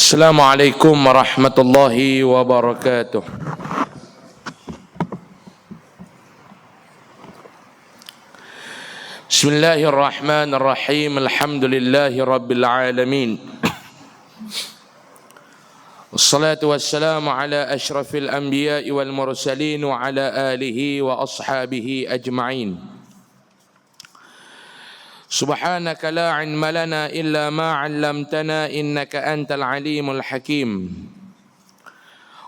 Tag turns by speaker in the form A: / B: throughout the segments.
A: Assalamualaikum warahmatullahi wabarakatuh. Bismillahirrahmanirrahim. Alhamdulillahi rabbil alamin. Wassalatu wassalamu ala ashrafil anbiya'i wal mursalin wa ala alihi wa ashabihi ajma'in. سبحانك لا علم لنا إلا ما علمتنا إنك أنت العليم الحكيم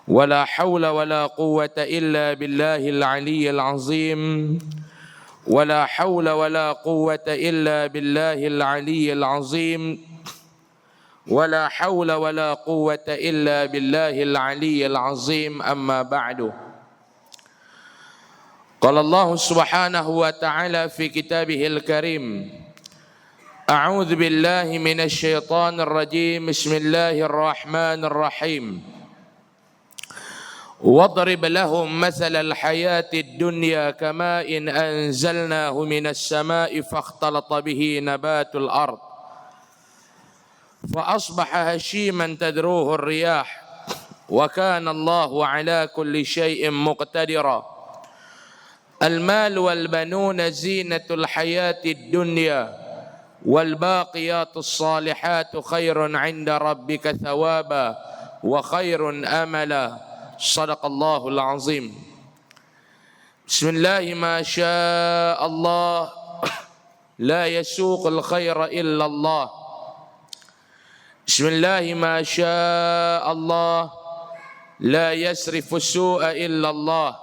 A: ولا حول ولا قوة إلا بالله العلي العظيم ولا حول ولا قوة إلا بالله العلي العظيم ولا حول ولا قوة إلا بالله العلي العظيم أما بعد. قال الله سبحانه وتعالى في كتابه الكريم: أعوذ بالله من الشيطان الرجيم بسم الله الرحمن الرحيم واضرب لهم مثل الحياة الدنيا كماء أنزلناه من السماء فاختلط به نبات الأرض فأصبح هشيما تذروه الرياح وكان الله على كل شيء مقتدرا المال والبنون زينة الحياة الدنيا والباقيات الصالحات خير عند ربك ثوابا وخير أملا صدق الله العظيم. بسم الله ما شاء الله لا يسوق الخير إلا الله. بسم الله ما شاء الله لا يسرف السوء إلا الله.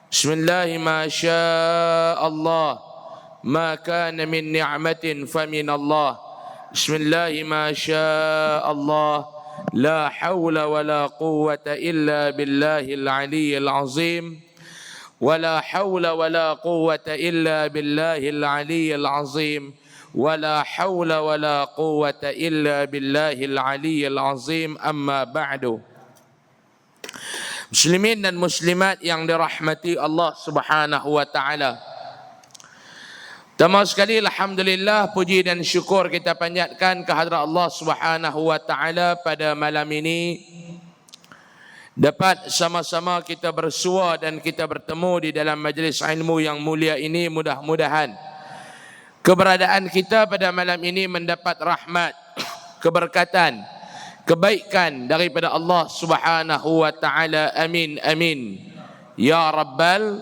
A: بسم الله ما شاء الله ما كان من نعمة فمن الله. بسم الله ما شاء الله لا حول ولا قوة إلا بالله العلي العظيم ولا حول ولا قوة إلا بالله العلي العظيم ولا حول ولا قوة إلا بالله العلي العظيم أما بعد. Muslimin dan muslimat yang dirahmati Allah Subhanahu wa taala. Pertama sekali, alhamdulillah, puji dan syukur kita panjatkan kehadrat Allah Subhanahu wa taala pada malam ini dapat sama-sama kita bersua dan kita bertemu di dalam majlis ilmu yang mulia ini. Mudah-mudahan keberadaan kita pada malam ini mendapat rahmat, keberkatan, kebaikan daripada Allah Subhanahu wa taala. Amin amin ya rabbal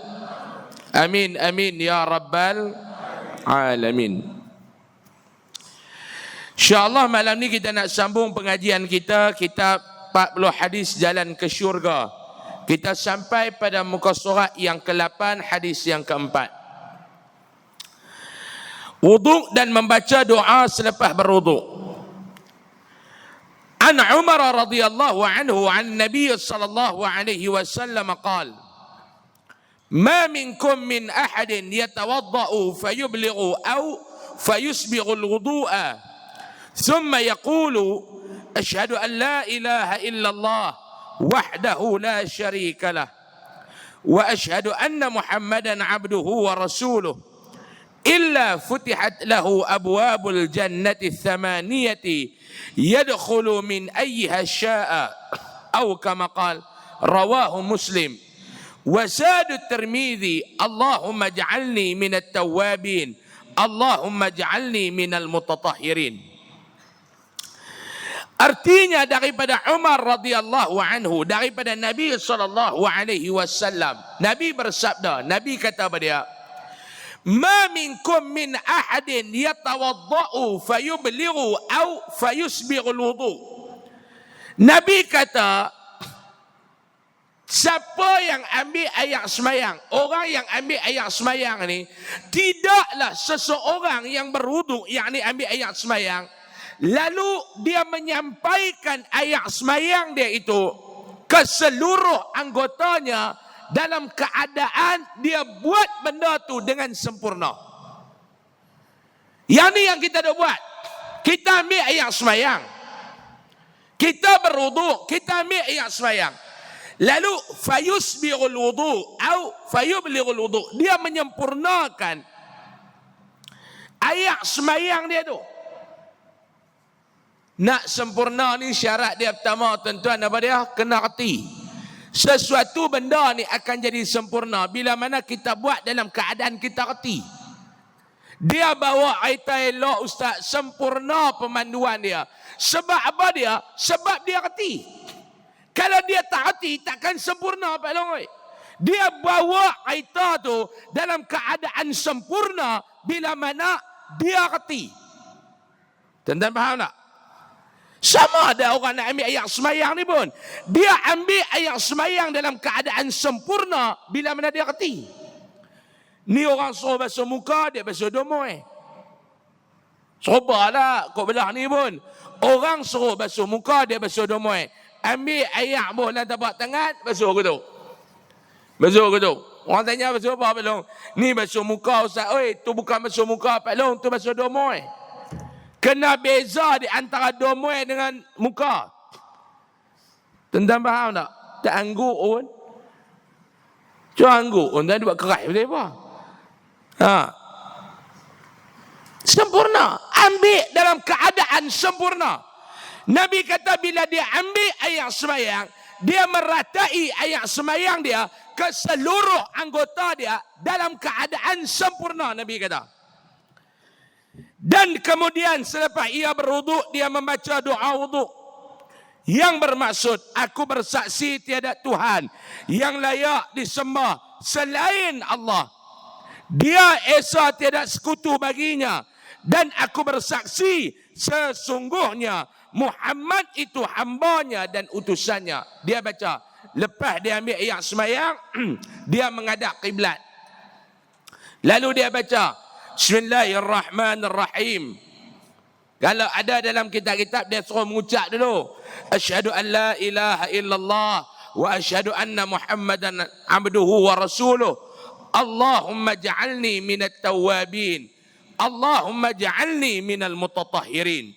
A: amin amin ya rabbal alamin. InsyaAllah malam ni kita nak sambung pengajian kita, kitab 40 hadis jalan ke syurga. Kita sampai pada muka surat yang ke-8, hadis yang ke-4. Wuduk dan membaca doa selepas berwuduk. An Umar radhiyallahu anhu an Nabi sallallahu alaihi wasallam qala: ما منكم من أحد يتوضأ فيبلغ أو فيسبغ الوضوء ثم يقول أشهد أن لا إله إلا الله وحده لا شريك له وأشهد أن محمدا عبده ورسوله إلا فتحت له أبواب الجنة الثمانية يدخل من أيها شاء أو كما قال. رواه مسلم. وزاد الترمذي اللهم اجعلني من التوابين اللهم اجعلني من المتطهرين. Artinya daripada Umar radhiyallahu anhu, daripada Nabi sallallahu alaihi wasallam, Nabi bersabda, Nabi kata pada dia, ma minkum min ahadin yatawaddau fayublighu aw fayusbighu alwudu. Nabi kata, siapa yang ambil ayat semayang, orang yang ambil ayat semayang ni, tidaklah seseorang yang berwuduk, yakni ambil ayat semayang, lalu dia menyampaikan ayat semayang dia itu ke seluruh anggotanya dalam keadaan dia buat benda tu dengan sempurna. Yang ni yang kita dah buat. Kita ambil ayat semayang, kita berwuduk, kita ambil ayat semayang, lalu fayusbighul wudu atau fayublighul wudu, dia menyempurnakan ayat semayang dia tu. Nak sempurna ni syarat dia pertama tuan-tuan apa dia? Kena reti. Sesuatu benda ni akan jadi sempurna bila mana kita buat dalam keadaan kita reti. Dia bawa cerita elok ustaz, sempurna pemanduan dia. Sebab apa dia? Sebab dia reti. Kalau dia tak reti takkan sempurna Pak Long. Dia bawa cerita tu dalam keadaan sempurna bila mana dia reti. Tuan-tuan faham tak? Sama ada orang nak ambil ayat semayang ni pun. Dia ambil ayat semayang dalam keadaan sempurna bila mana dia reti. Ni orang suruh basuh muka, dia basuh domoy. Serupa lah kok belah ni pun. Orang suruh basuh muka, dia basuh domoy. Ambil ayat bola tapak tangan, basuh kutuk. Basuh kutuk. Orang tanya basuh apa Pak Long? Ni basuh muka ustaz. Oi, tu bukan basuh muka Pak Long, tu basuh domoy. Kena beza di antara domoy dengan muka. Tuan-tuan faham tak? Tak angguk pun. Cuma angguk pun. Tuan buat keras boleh apa? Ha. Sempurna. Ambil dalam keadaan sempurna. Nabi kata bila dia ambil ayat semayang, dia meratai ayat semayang dia ke seluruh anggota dia dalam keadaan sempurna, Nabi kata. Dan kemudian selepas ia berwuduk, dia membaca doa wuduk yang bermaksud, aku bersaksi tiada Tuhan yang layak disembah selain Allah. Dia esa tiada sekutu baginya. Dan aku bersaksi sesungguhnya Muhammad itu hambanya dan utusannya. Dia baca. Lepas dia ambil ayat semayang, dia menghadap kiblat. Lalu dia baca, Bismillahirrahmanirrahim. Kalau ada dalam kitab-kitab, dia suruh mengucap dulu. Asyhadu an la ilaha illallah wa asyhadu anna Muhammadan abduhu wa rasuluh. Allahumma ja'alni minat tawabin. Allahumma ja'alni minal mutatahhirin.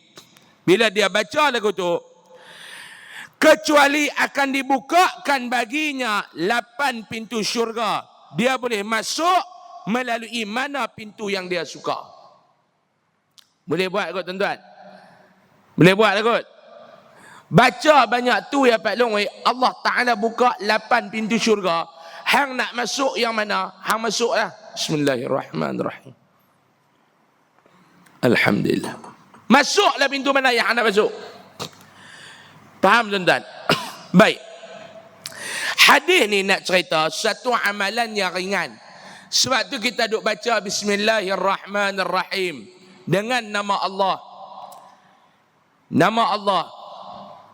A: Bila dia baca lagu tu, kecuali akan dibukakan baginya 8 pintu syurga. Dia boleh masuk melalui mana pintu yang dia suka. Boleh buat kot tuan-tuan? Boleh buat kot? Baca banyak tu ya Pak Long. Allah Ta'ala buka 8 pintu syurga. Hang nak masuk yang mana? Hang masuk lah. Bismillahirrahmanirrahim. Alhamdulillah. Masuklah pintu mana yang anda masuk. Faham tuan-tuan? Baik. Hadis ni nak cerita satu amalan yang ringan. Sebab tu kita duk baca Bismillahirrahmanirrahim dengan nama Allah. Nama Allah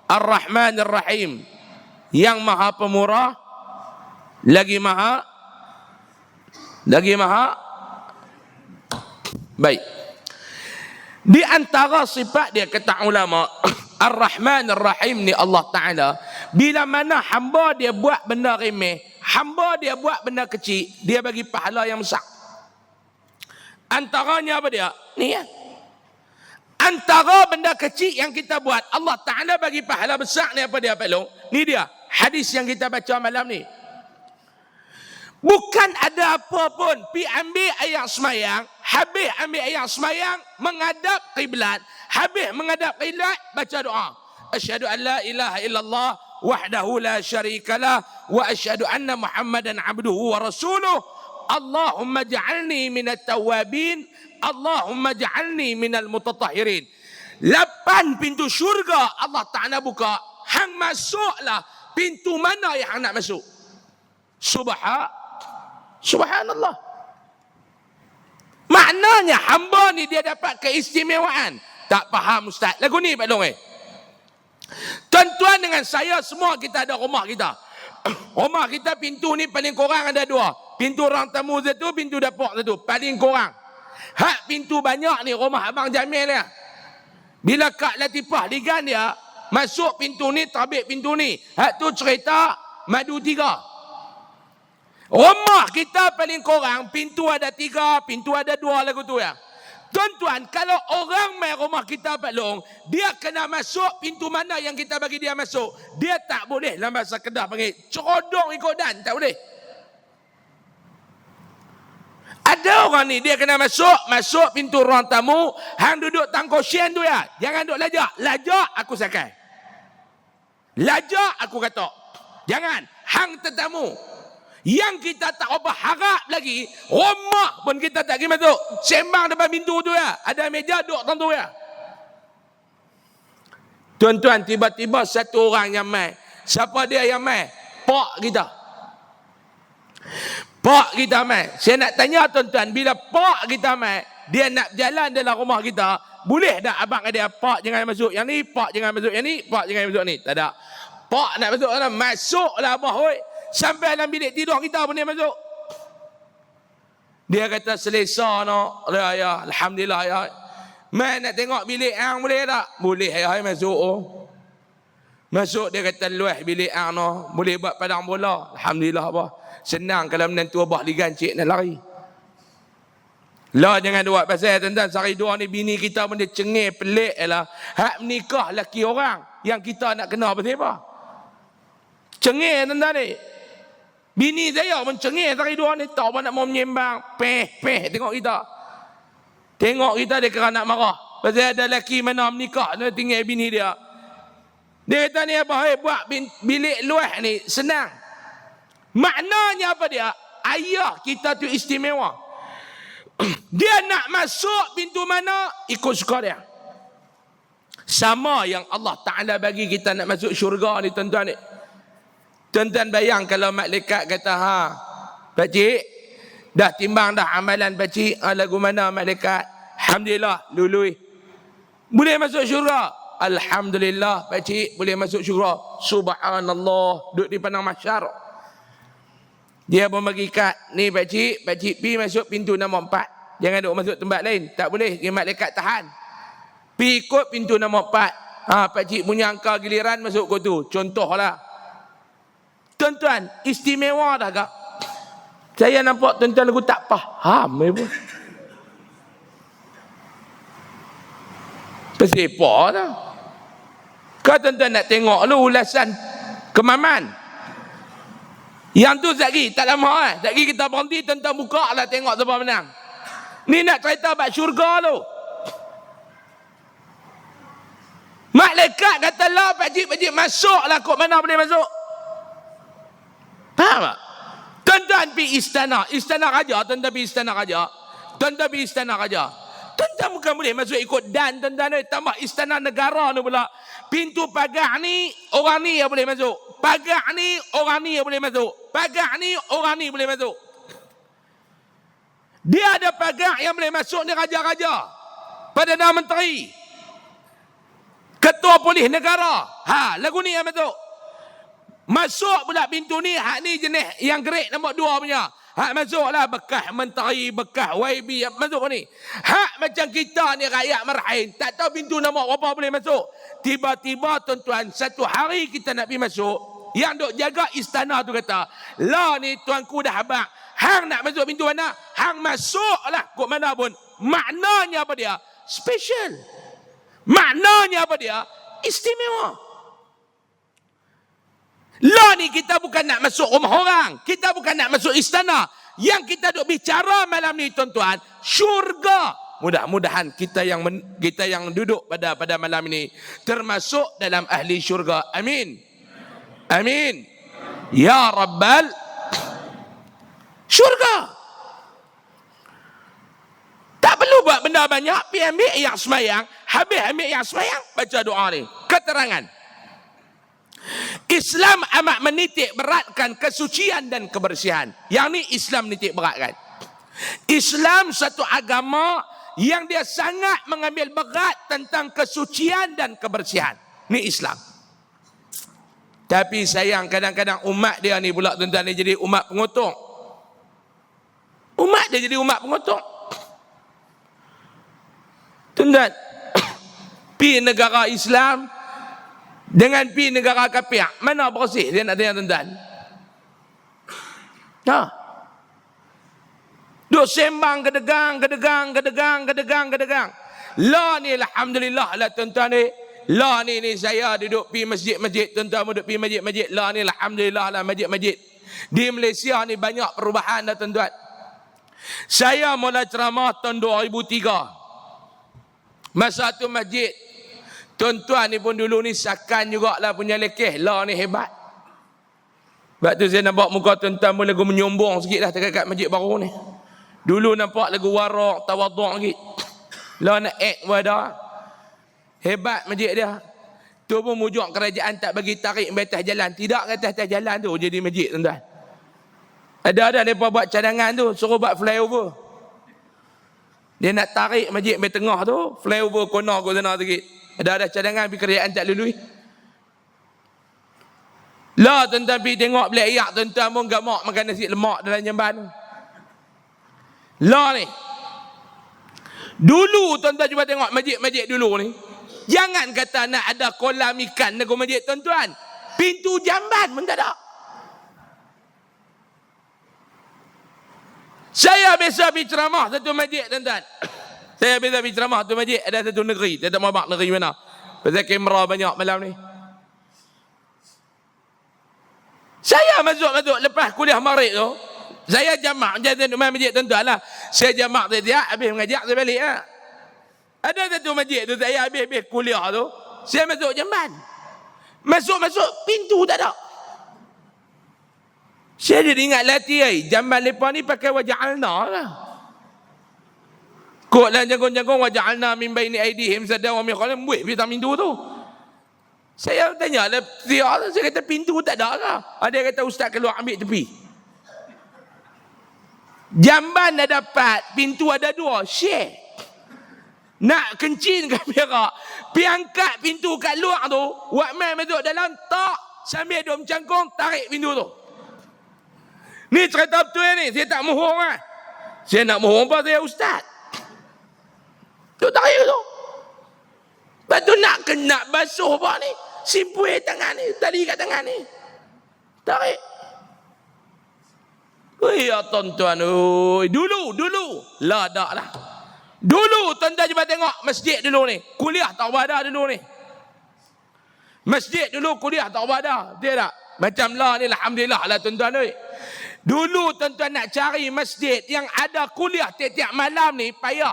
A: Ar-Rahmanir-Rahim, yang Maha Pemurah lagi Maha baik. Di antara sifat dia kata ulama, Ar-Rahman Ar-Rahim ni Allah Ta'ala, bila mana hamba dia buat benda remeh, hamba dia buat benda kecil, dia bagi pahala yang besar. Antaranya apa dia? Ni ya. Antara benda kecil yang kita buat, Allah Ta'ala bagi pahala besar ni apa dia Pak Long? Ni dia, hadis yang kita baca malam ni. Bukan ada apa pun, pi ambil ayat semayang, habis ambil ayat semayang, menghadap kiblat, habis menghadap kiblat, baca doa. Asyhadu an la ilaha illallah wahdahu la syarikalah wa asyhadu anna Muhammadan abduhu wa rasuluh. Allahumma ja'alni minat tawabin, Allahumma ja'alni minal mutatahhirin. 8 pintu syurga Allah Ta'ala buka. Hang masuklah pintu mana yang hang nak masuk. Subhanallah. Maknanya hamba ni dia dapat keistimewaan. Tak faham ustaz. Lagu ni Pak Long. Tuan-tuan dengan saya semua kita ada rumah kita. Rumah kita pintu ni paling kurang ada 2. Pintu orang tamu satu, pintu dapur satu. Paling kurang. Hak pintu banyak ni rumah Abang Jamil ya. Bila Kak Latifah ligan dia, masuk pintu ni, terbit pintu ni. Hak tu cerita madu 3. Rumah kita paling kurang, pintu ada 3, pintu ada 2 lagu tu ya. Tuan-tuan, kalau orang main rumah kita Pak Long, dia kena masuk pintu mana yang kita bagi dia masuk. Dia tak boleh, dalam bahasa Kedah panggil, cerodong ikut dan, tak boleh. Ada Ada orang ni dia kena masuk pintu ruang tamu, hang duduk tangkau sien tu ya. Jangan duduk lajak. Lajak aku sakai. Lajak aku kata. Jangan hang tetamu. Yang kita tak apa harap lagi, rumah pun kita tak pergi masuk. Sembang depan pintu tu ya. Ada meja duduk tentu ya. Tuan-tuan, tiba-tiba satu orang yang mai. Siapa dia yang mai? Pak kita. Pak kita mai. Saya nak tanya tuan-tuan, bila pak kita mai, dia nak jalan dalam rumah kita, boleh tak abang dia, pak jangan masuk yang ni, pak jangan masuk yang ni, pak jangan masuk ni? Tak ada. Pak nak masuk dalam, masuklah abah oi. Sampai dalam bilik tidur kita pun dia masuk. Dia kata selesa no. Ya, alhamdulillah ya. Mai nak tengok bilik hang boleh tak? Boleh ya, masuk oh. Masuk dia kata luah bilik hang no. Boleh buat padang bola. Alhamdulillah abah. Senang kalau menantu abah ligancik nak lari. Lah jangan buat pasal tuan-tuan, sehari dua ni bini kita pun dia cengih pelik lah. Hak menikah laki orang yang kita nak kena pasal apa? Cengih tuan-tuan ni. Bini saya pun cengih sehari dua ni, tak apa nak mau menyembang. Peh tengok kita. Tengok kita dia kira nak marah. Pasal ada lelaki mana menikah dia tinggal bini dia. Dia kata ni apa? Hey, buat bilik luah ni senang. Maknanya apa dia? Ayah kita tu istimewa. Dia nak masuk pintu mana, ikut suka dia. Sama yang Allah Ta'ala bagi kita nak masuk syurga ni tuan-tuan ni. Tuan-tuan bayang kalau malaikat kata, pakcik, dah timbang dah amalan pakcik, lagu mana malaikat? Alhamdulillah, lului. Boleh masuk syurga? Alhamdulillah, pakcik boleh masuk syurga. Subhanallah, duduk di padang mahsyar. Dia pun bagi kad, ni pakcik pergi masuk pintu nombor 4. Jangan duduk masuk tempat lain. Tak boleh, dia malaikat tahan. Pergi ikut pintu nombor 4. Pakcik punya angka giliran masuk kot tu. Contohlah. Tuan-tuan, istimewa dah kak. Saya nampak tuan-tuan lagu tak faham. Pasal apa dah? Kau tuan-tuan nak tengok lu ulasan kemaman. Yang tu sekali, tak lama sekali kita berhenti, tuan-tuan buka lah tengok siapa menang. Ni nak cerita bab syurga tu. Malaikat kata lah, pakcik masuk lah, kok mana boleh masuk? Faham tak? Tuan-tuan pergi istana raja, tuan-tuan pergi istana raja. Tuan-tuan bukan boleh masuk ikut dan tuan-tuan ni, tambah istana negara ni pula. Pintu pagar ni, orang ni yang boleh masuk. Pagar ni, orang ni yang boleh masuk. Pagar ni, orang ni boleh masuk. Dia ada pagar yang boleh masuk ni raja-raja. Perdana Menteri. Ketua Polis Negara. Lagu ni yang masuk. Masuk pula pintu ni, hak ni jenis yang grade nombor 2 punya. Hak masuklah bekas menteri, bekas YB yang masuk ni. Hak macam kita ni rakyat Merahin, tak tahu pintu nombor berapa boleh masuk. Tiba-tiba tuan-tuan, satu hari kita nak pergi masuk, yang duk jaga istana tu kata, lah ni tuanku dah abang, hang nak masuk pintu mana? Hang masuklah kok mana pun. Maknanya apa dia? Special. Maknanya apa dia? Istimewa. Lah ni kita bukan nak masuk rumah orang. Kita bukan nak masuk istana. Yang kita duk bicara malam ni tuan-tuan, syurga. Mudah-mudahan kita yang duduk pada malam ini termasuk dalam ahli syurga. Amin. Amin. Ya Rabbal syurga. Tak perlu buat benda banyak. Pergi ambil yang semayang. Habis ambil yang semayang, baca doa ni. Keterangan. Islam amat menitik beratkan kesucian dan kebersihan. Yang ni Islam nitik beratkan. Islam satu agama yang dia sangat mengambil berat tentang kesucian dan kebersihan. Ni Islam. Tapi sayang kadang-kadang umat dia ni pula tuan-tuan ni jadi umat pengotok. Umat dia jadi umat pengotok. Tuan-tuan, pi negara Islam dengan pi negara kafir, mana bersih? Dia nak tanya tuan-tuan. Duk sembang gedegang. Lah ni alhamdulillah lah tuan-tuan ni. Lah ni saya duduk pi masjid-masjid, tuan-tuan duduk pi masjid-masjid. Lah ni alhamdulillah lah masjid-masjid. Di Malaysia ni banyak perubahan dah tuan-tuan. Saya mula ceramah tahun 2003. Masa tu masjid, tuan-tuan ni pun dulu ni sakan jugalah punya lekeh. Lah ni hebat. Sebab tu saya nampak muka tuan-tuan pun lagu menyombong sikit dah dekat masjid baru ni. Dulu nampak lagu warak, tawaduk sikit. Lah nak act pun ada. Hebat masjid dia. Tu pun mujuk kerajaan tak bagi tarik batas jalan. Tidak ke atas jalan tu jadi masjid tuan-tuan. Ada mereka buat cadangan tu, suruh buat flyover. Dia nak tarik masjid di tengah tu, flyover corner ke sana sikit. Ada cadangan tapi kerajaan tak lalui. Lah tuan-tuan pergi tengok belik ayak tuan-tuan pun gamak makan nasi lemak dalam jamban tu. Lah ni. Dulu tuan-tuan cuba tengok masjid-masjid dulu ni. Jangan kata nak ada kolam ikan negara masjid tuan-tuan. Pintu jamban pun tak ada. Saya biasa pergi ceramah satu masjid tuan-tuan. Saya biasa pergi ceramah satu masjid ada satu negeri. Saya tak mahu negeri mana. Pasal kamera banyak malam ni. Saya masuk lepas kuliah maghrib tu. Saya jamak jadi masjid tuan-tuan lah. Saya jamak dia habis mengajak saya balik lah. Ada satu masjid tu saya habis kuliah tu. Saya masuk jamban. Masuk pintu tak ada. Saya jadi ingat latih jamban lepas ni pakai waja'alna lah. Kok lah jangkung-jangkung waja'alna min baini aidihim sadda wa min khalfihim buih pintu pintu tu. Saya tanya latih saya kata pintu tak ada lah. Ada kata ustaz keluar ambil tepi. Jamban dah dapat, pintu ada dua, share. Nak kencing kamera, pi angkat pintu kat luar tu, wakman masuk dalam tak sambil duk mencangkung tarik pintu tu. Ni cerita betul ni, saya tak mohong lah. Saya nak mohong apa saya ustaz. Tu tarik tu. Lepas tu nak kena basuh apa ni, simpul tangan ni, tali kat tangan ni. Tarik. Ya tuan-tuan, dulu lah dak lah. Dulu tuan-tuan cuba tengok masjid dulu ni, kuliah tak ada dulu ni. Masjid dulu kuliah tak ada, dia tak? Macam lah ni alhamdulillah lah tuan-tuan oi. Dulu tuan-tuan nak cari masjid yang ada kuliah tiap-tiap malam ni payah.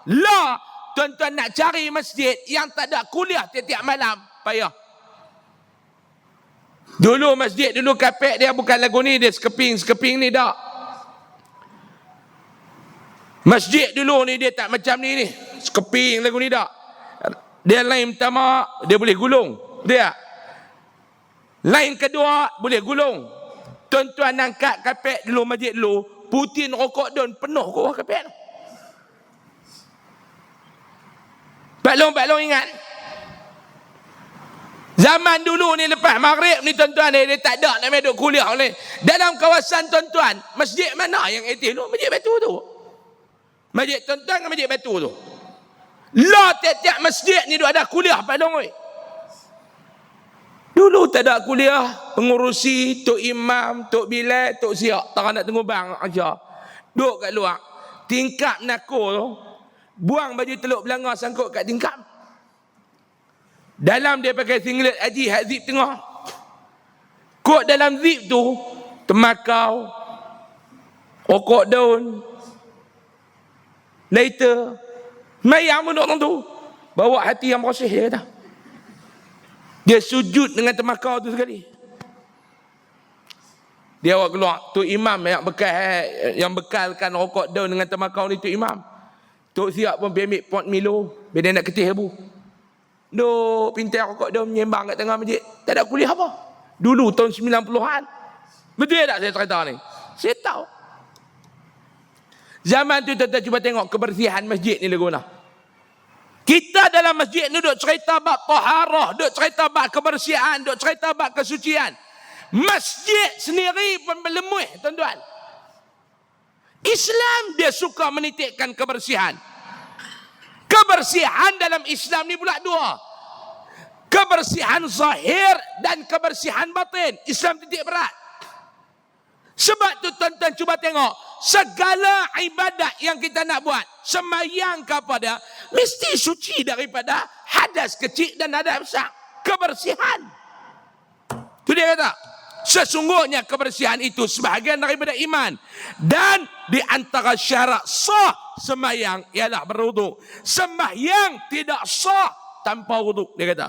A: Lah tuan-tuan nak cari masjid yang tak ada kuliah tiap-tiap malam payah. Dulu masjid dulu kapek dia bukan lagu ni, dia skeping ni dak. Masjid dulu ni dia tak macam ni skeping lagu ni dak. Dia lain pertama dia boleh gulung, dia. Lain kedua boleh gulung. Tuan-tuan angkat kapek dulu masjid dulu, putin rokok don penuh ke kapek tu. Baklong ingat. Zaman dulu ni lepas maghrib ni tuan-tuan dia tak ada nak duduk kuliah ni. Dalam kawasan tuan-tuan, masjid mana yang aktif tu? Masjid batu tu. Masjid tuan-tuan ke masjid batu tu? Lah tiap-tiap masjid ni ada kuliah baklong oi. Dulu tak ada kuliah, pengurusi, tok imam, tok bilal, tok siap, tak nak tunggu bang aja. Duduk kat luar. Tingkap nako tu, buang baju teluk belanga sangkut kat tingkap. Dalam dia pakai singlet haji, hak zip tengah. Kok dalam zip tu, temakau, rokok daun, lighter, mayang pun orang tu. Bawa hati yang bersih, dia kata. Dia sujud dengan temakau tu sekali. Dia awak keluar. Tu imam yang bekalkan rokok daun dengan temakau ni tu imam. Tok siap pun pergi ambil pot Milo. Bila nak ketih abu. Duk pintai rokok daun menyembang kat tengah masjid. Tak ada kuliah apa. Dulu tahun 90-an. Betul tak saya cerita ni? Saya tahu. Zaman tu tuan-tuan cuba tengok kebersihan masjid ni lagu nah. Kita dalam masjid ni duk cerita bab taharah, duk cerita bab kebersihan, duk cerita bab kesucian. Masjid sendiri pun berlemuh, tuan-tuan. Islam dia suka menitikkan kebersihan. Kebersihan dalam Islam ni pula dua. Kebersihan zahir dan kebersihan batin. Islam titik berat. Sebab tu tuan-tuan cuba tengok, segala ibadat yang kita nak buat, sembahyang kepada mesti suci daripada hadas kecil dan hadas besar. Kebersihan. Tu dia kata, Sesungguhnya kebersihan itu sebahagian daripada iman. Dan di antara syarat sah sembahyang ialah berwuduk. Sembahyang tidak sah tanpa wuduk, dia kata.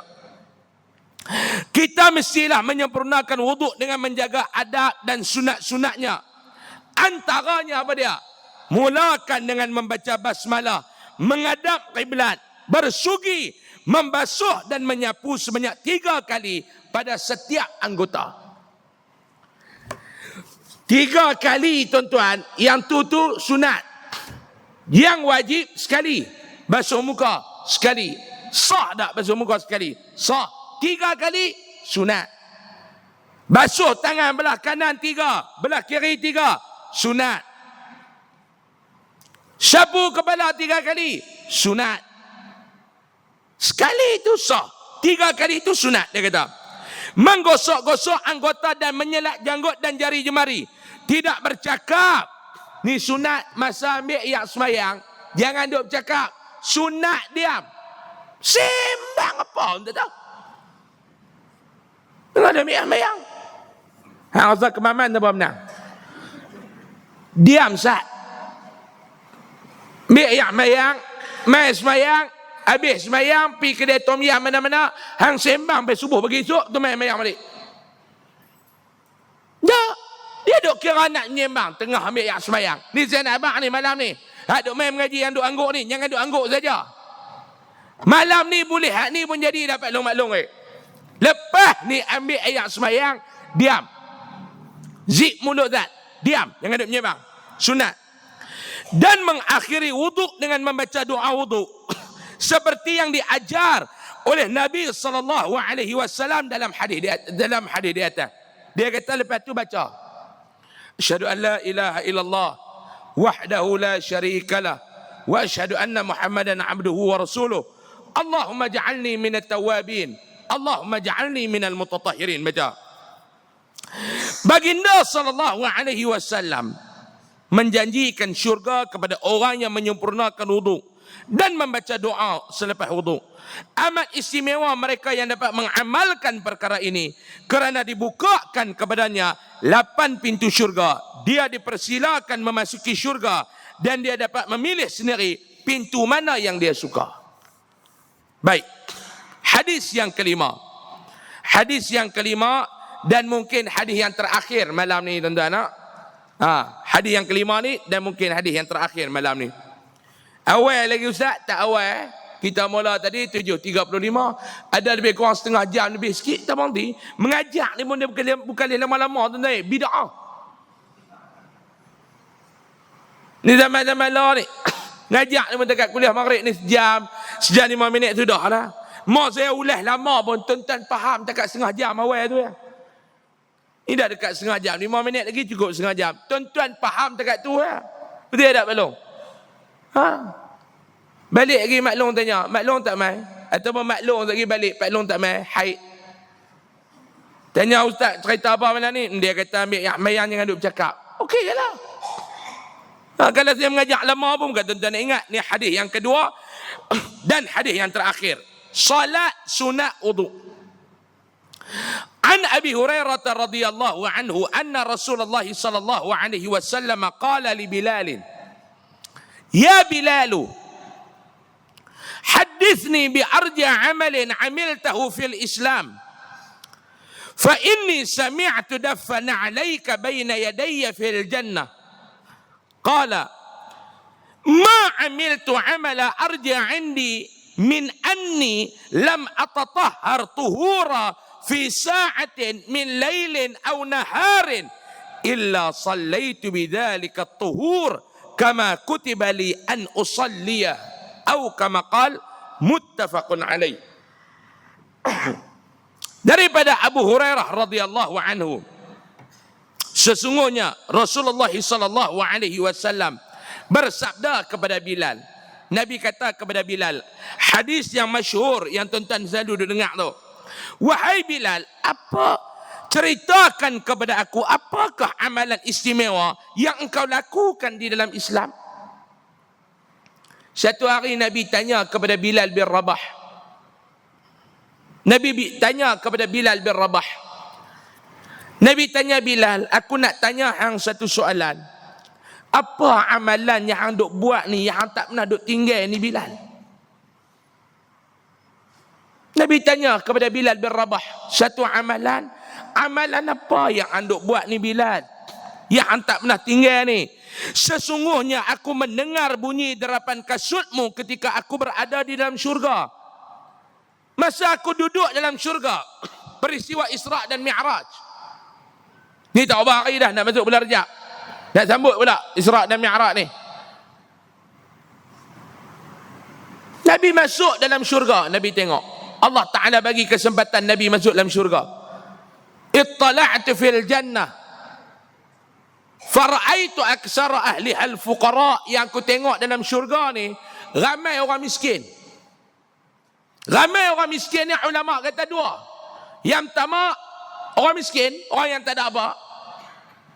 A: Kita mestilah menyempurnakan wuduk dengan menjaga adab dan sunat-sunatnya. Antaranya apa dia? Mulakan dengan membaca basmalah, menghadap kiblat, bersugi, membasuh dan menyapu sebanyak 3 kali pada setiap anggota. 3 kali tuan-tuan, yang tu sunat. Yang wajib sekali. Basuh muka sekali. Sah tak basuh muka sekali? Sah. 3 kali sunat. Basuh tangan belah kanan 3, belah kiri 3, sunat. Sapu kepala 3 kali, sunat. Sekali itu sah. 3 kali itu sunat, dia kata. Menggosok-gosok anggota dan menyelak janggut dan jari jemari. Tidak bercakap. Ni sunat masa ambil yang semayang. Jangan duk bercakap. Sunat diam. Sembang apa? Tak tahu. Tengah ada ambil semayang. Hang rasa kemaman tak benar. Diam sat. Ambil yang semayang. Mai semayang. Habis semayang, pergi kedai tom yam mana-mana, hang sembang sampai subuh pagi esok, tu main semayang balik. Tak. Dia duk kira nak menyembang tengah ambil yang semayang. Ni saya nak abang ni malam ni. Hak duk main mengaji yang duk angguk ni, jangan duk angguk saja. Malam ni boleh, hak ni pun jadi dapat long-maklong. Lepas ni ambil ayat semayang, diam. Zip mulut zat, diam, jangan duk menyembang. Sunat. Dan mengakhiri wuduk dengan membaca doa wuduk. Seperti yang diajar oleh Nabi SAW dalam hadis di atas. Dia kata lepas tu baca, asyhadu an la ilaha illallah wahdahu la syarikalah wa asyhadu anna Muhammadan abduhu wa rasuluh. Allahumma ja'alni minat tawabin, Allahumma ja'alni minal mutatahhirin. Baca. Baginda SAW menjanjikan syurga kepada orang yang menyempurnakan wuduk dan membaca doa selepas wuduk. Amat istimewa mereka yang dapat mengamalkan perkara ini, kerana dibukakan kepadanya 8 pintu syurga. Dia dipersilakan memasuki syurga dan dia dapat memilih sendiri pintu mana yang dia suka. Baik. Hadis yang kelima. Hadis yang kelima dan mungkin hadis yang terakhir malam ni tuan-tuan. Hadis yang kelima ni dan mungkin hadis yang terakhir malam ni. Awal lagi ustaz? Tak awal. Kita mula tadi 7.35. Ada lebih kurang setengah jam lebih sikit. Tak berhenti. Mengajak ni pun dia bukan lama-lama tuan-tuan. Bid'ah. Ni zaman-zaman lah ni. Ngajak ni pun dekat kuliah maghrib ni sejam 5 minit sudah lah. Mak saya ulas lama pun tuan-tuan faham dekat setengah jam awal tu ya. Ini dah dekat setengah jam. 5 minit lagi cukup setengah jam. Tuan-tuan faham dekat tu ya. Betul tak belum? Balik lagi maklum tanya, maklum tak mai? Ataupun maklum lagi balik, maklum tak mai? Haid. Tanya ustaz cerita apa malam ni? Dia kata ambil yang mayang jangan duk bercakap. Okey je lah. Kalau saya mengajak lama pun bukan tuan-tuan ingat. Ni hadis yang kedua dan hadis yang terakhir. Salat sunat wudu. An Abi Hurairah radhiyallahu anhu anna Rasulullah sallallahu alaihi wasallam qala li Bilal, ya Bilal, حدثني بأرجى عمل عملته في الإسلام فإني سمعت دفن عليك بين يدي في الجنة. قال ما عملت عملا أرجى عندي من أني لم أتطهر طهورا في ساعة من ليل أو نهار إلا صليت بذلك الطهور كما كتب لي أن أصليه atau kama qal muttafaqun alaih. Daripada Abu Hurairah radhiyallahu anhu, sesungguhnya Rasulullah sallallahu alaihi wasallam bersabda kepada Bilal. Nabi kata kepada Bilal, hadis yang masyhur yang tuan-tuan selalu dengar tu. Wahai Bilal, ceritakan kepada aku apakah amalan istimewa yang engkau lakukan di dalam Islam? Satu hari Nabi tanya kepada Bilal bin Rabah. Nabi tanya kepada Bilal bin Rabah, Nabi tanya Bilal, aku nak tanya hang satu soalan. Apa amalan yang hang duk buat ni, yang hang tak pernah duk tinggal ni Bilal? Nabi tanya kepada Bilal bin Rabah, satu amalan. Amalan apa yang hang duk buat ni Bilal, yang hang tak pernah tinggal ni? Sesungguhnya aku mendengar bunyi derapan kasutmu ketika aku berada di dalam syurga. Masa aku duduk dalam syurga, peristiwa Isra' dan Mi'raj. Ni tak ubah akidah, nak masuk bulan Rejab. Nak sambut pula Isra' dan Mi'raj ni. Nabi masuk dalam syurga, Nabi tengok. Allah Ta'ala bagi kesempatan Nabi masuk dalam syurga. Ittala'tu fil jannah. Fara'aitu aksara ahli al-fuqara. Yang aku tengok dalam syurga ni, ramai orang miskin. Ramai orang miskin ni ulama kata dua. Yang pertama, orang miskin, orang yang tak ada apa.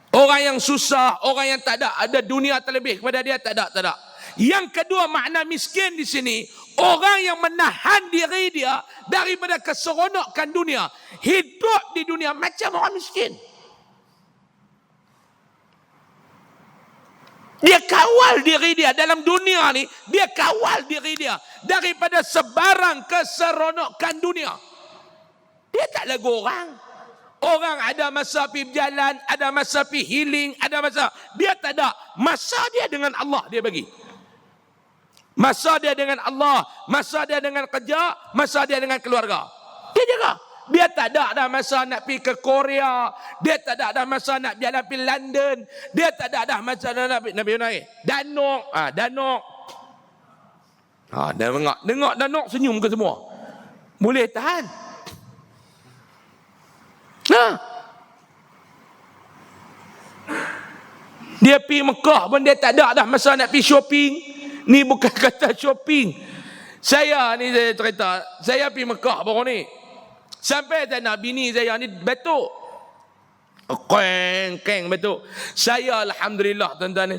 A: Orang yang susah, orang yang tak ada dunia terlebih kepada dia, tak ada. Yang kedua, makna miskin di sini, orang yang menahan diri dia daripada keseronokan dunia. Hidup di dunia macam orang miskin. Dia kawal diri dia dalam dunia ni, dia kawal diri dia daripada sebarang keseronokan dunia. Dia tak lagu orang. Orang ada masa pergi berjalan, ada masa pergi healing, ada masa. Dia tak ada. Masa dia dengan Allah dia bagi. Masa dia dengan Allah, masa dia dengan kerja, masa dia dengan keluarga. Dia jaga. Dia tak ada masa nak pergi ke Korea. Dia tak ada masa nak jalan pergi London. Dia tak ada masa nak pergi naik Danok. Danok. Dengar Danok senyum ke semua? Boleh tahan. Dia pergi Mekah pun dia tak ada dah masa nak pergi shopping. Ni bukan kata shopping. Saya cerita, saya pergi Mekah baru ni. Sampai tanah bini saya ni batuk. Keng batuk. Saya alhamdulillah tuan-tuan ni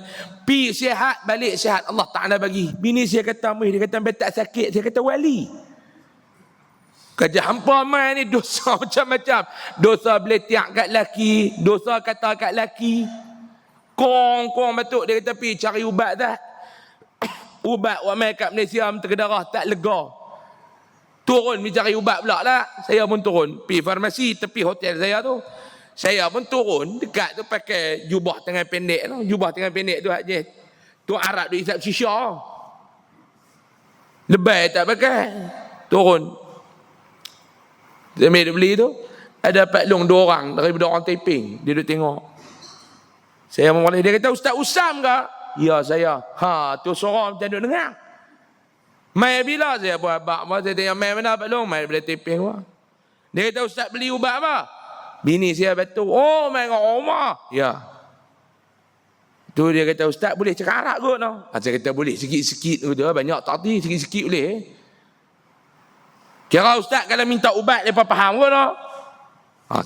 A: pergi sihat, balik sihat, Allah Ta'ala bagi. Bini saya kata, dia kata tak sakit. Saya kata wali. Kerja hampa mai ni dosa macam-macam. Dosa beletiak kat laki, dosa kata kat laki. Kong batuk, dia kata pergi cari ubat dah. Ubat wak mai kat Malaysia terkedarah tak lega. Turun pergi cari ubat pula lah. Saya pun turun pergi farmasi tepi hotel saya tu. Saya pun turun dekat tu pakai jubah tangan pendek tu. Jubah tangan pendek tu je. Tu Arab tu isap shisha. Lebay tak pakai. Turun. Dia beli tu, ada Pak Long 2 orang daripada orang Taiping. Dia duduk tengok. Saya memulai, dia kata, Ustaz Usam ke? Ya, saya. Tu seorang macam duduk dengar. Mai bila saya buat abak, saya tanya, mai mana Pak Long? Mai daripada Taiping. Dia kata, Ustaz beli ubat apa? Bini saya batuk. Oh, mai dengan rumah. Ya. Tu dia kata, Ustaz boleh cakap Arab kot? No? Saya kata, boleh sikit-sikit. Banyak tak hati, sikit-sikit boleh. Kira Ustaz kalau minta ubat, mereka faham ke tak?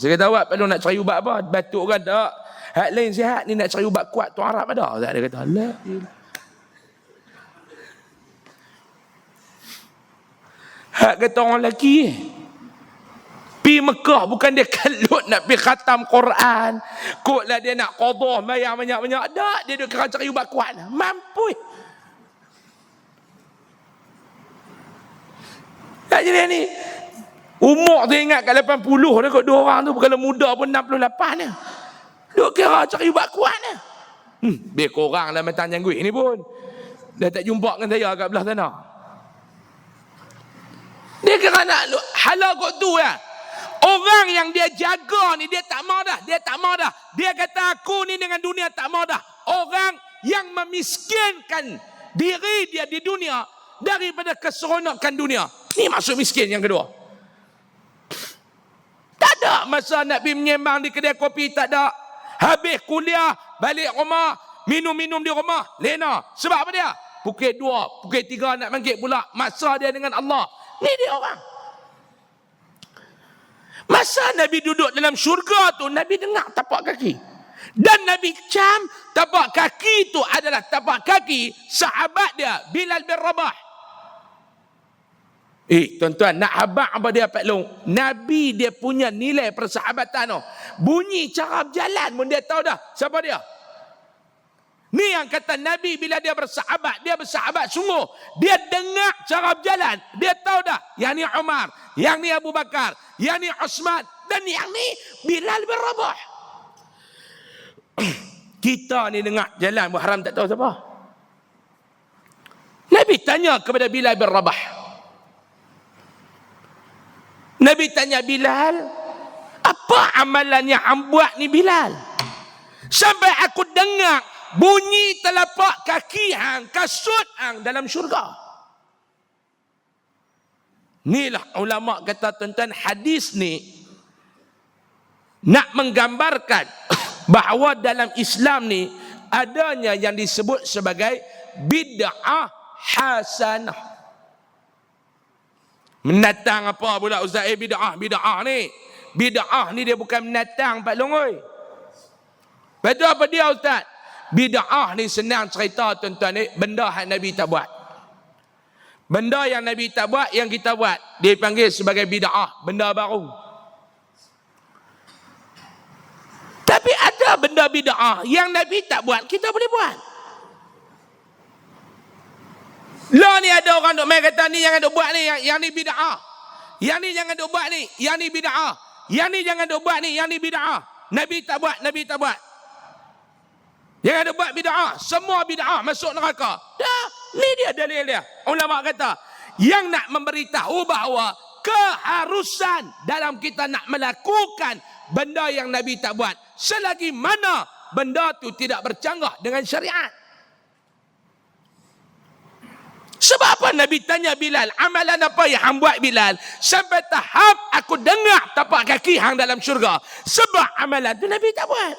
A: Saya kata, awak perlu nak cari ubat apa? Batuk kan tak? Hak lain sihat ni nak cari ubat kuat, tu Arab ada. Ustaz dia kata, alah. Hak kata orang lelaki. Pergi Mekah bukan dia kalut nak pergi khatam Quran. Kotlah dia nak qadah, bayar banyak-banyak. Tak, dia duk kira cari ubat kuat. Mampu. Tak jadi ni. Umur tu ingat kat 80 dah kot 2 orang tu. Kalau muda pun 68 dah. Duk kira cari ubat kuat dah. Biar korang lah macam jangguit ni pun. Dah tak jumpa dengan saya kat belah sana. Dia kira nak halal kot tu ya. Orang yang dia jaga ni dia tak mau dah. Dia tak mau dah. Dia kata aku ni dengan dunia tak mau dah. Orang yang memiskinkan diri dia di dunia daripada keseronokan dunia. Ni maksud miskin yang kedua. Tak ada masa nak pergi menyembang di kedai kopi, tak ada. Habis kuliah, balik rumah, minum-minum di rumah, lena. Sebab apa dia? Pukul 2, pukul 3 nak bangkit pula. Masa dia dengan Allah. Ni dia orang. Masa Nabi duduk dalam syurga tu, Nabi dengar tapak kaki. Dan Nabi cam tapak kaki tu adalah tapak kaki sahabat dia, Bilal bin Rabah. Tuan-tuan, nak habaq apa dia Pak Long? Nabi dia punya nilai persahabatan tu. Bunyi cara berjalan pun dia tahu dah siapa dia. Ni yang kata Nabi bila dia bersahabat sungguh. Dia dengar cara berjalan. Dia tahu dah. Yang ni Umar. Yang ni Abu Bakar. Yang ni Osman. Dan yang ni Bilal bin Rabah. Kita ni dengar jalan Muharram tak tahu siapa. Nabi tanya kepada Bilal bin Rabah. Nabi tanya Bilal, apa amalan yang hang buat ni Bilal? Sampai aku dengar bunyi telapak kaki hang, kasut hang dalam syurga. Inilah ulama kata tuan-tuan, hadis ni nak menggambarkan bahawa dalam Islam ni adanya yang disebut sebagai bid'ah hasanah. Menatang apa pula Ustaz? Bid'ah ni. Bid'ah ni dia bukan menatang Pak Long oi. Betul apa dia Ustaz? Bid'ah ni senang cerita tuan-tuan ni, benda yang Nabi tak buat. Benda yang Nabi tak buat, yang kita buat, dia panggil sebagai bid'ah, benda baru. Tapi ada benda bid'ah yang Nabi tak buat, kita boleh buat. Lah ni ada orang duk main kata ni jangan duk buat ni, yang ni bid'ah. Yang ni jangan duk buat ni, yang ni bid'ah. Yang ni jangan duk buat ni, yang ni bid'ah. Nabi tak buat, Nabi tak buat. Jangan duk buat bid'ah, semua bid'ah masuk neraka. Dah, ni dia dalil dia. Ulama kata, yang nak memberitahu bahawa keharusan dalam kita nak melakukan benda yang Nabi tak buat, selagi mana benda tu tidak bercanggah dengan syariat. Sebab apa Nabi tanya Bilal, amalan apa yang hang buat Bilal? Sampai tahap aku dengar tapak kaki hang dalam syurga. Sebab amalan tu Nabi tak buat.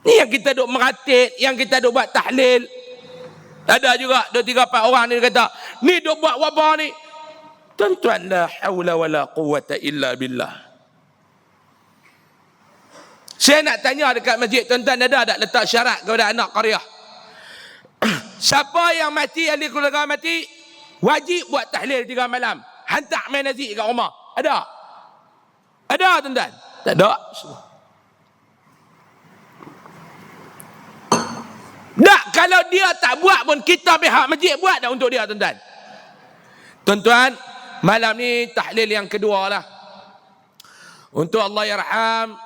A: Ni yang kita duk meratit, yang kita duk buat tahlil. Ada juga 2-3-4 orang ni kata, ni duk buat wabah ni. Tuan-tuan, la hawla wa la quwwata illa billah. Saya nak tanya dekat masjid, tuan-tuan ada tak letak syarat kepada anak qaryah? Siapa yang mati, ahli keluarga mati, wajib buat tahlil 3 malam. Hantar main nasi kat rumah. Ada? Ada tuan-tuan? Tak ada. Tak, kalau dia tak buat pun kita pihak masjid buat dah untuk dia tuan-tuan. Tuan-tuan, malam ni tahlil yang kedua lah. Untuk Allah yarham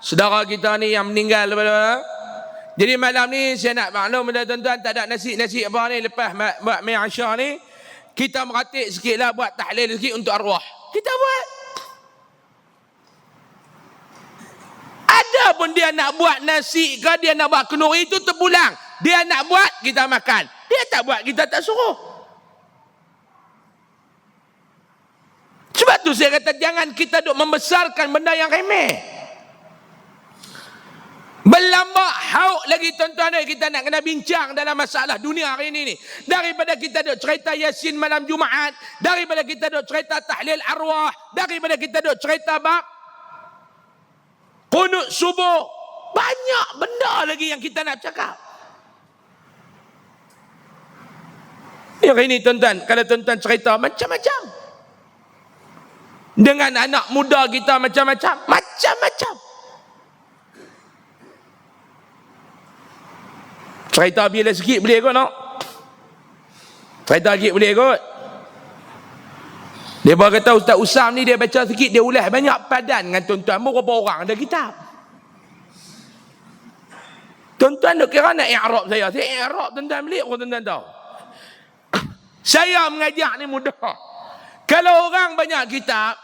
A: saudara kita ni yang meninggal. Jadi malam ni saya nak maklum pada tuan-tuan, tak ada nasi-nasi apa ni lepas buat mai Aisyah ni, kita meratik sikitlah, buat tahlil sikit untuk arwah. Kita buat. Ada pun dia nak buat nasi ke, dia nak buat kenduri itu terpulang. Dia nak buat, kita makan. Dia tak buat, kita tak suruh. Sebab tu saya kata jangan kita duk membesarkan benda yang remeh. Berlambak hauk lagi tuan-tuan, kita nak kena bincang dalam masalah dunia hari ini ni. Daripada kita duk cerita Yasin malam Jumaat, daripada kita duk cerita tahlil arwah, daripada kita duk cerita bab qunut subuh, banyak benda lagi yang kita nak cakap. Yang ini tuan-tuan, kalau tuan-tuan cerita macam-macam. Dengan anak muda kita macam-macam. Cerita bila sikit boleh kot nak? Cerita sikit boleh kot? Dia kata Ustaz Usam ni dia baca sikit, dia ulas banyak padan dengan tuan-tuan. Berapa orang ada kitab? Tuan-tuan duk kira nak i'rab saya. Saya i'rab tuan-tuan belik pun tuan-tuan tahu. Saya mengajar ni mudah. Kalau orang banyak kitab,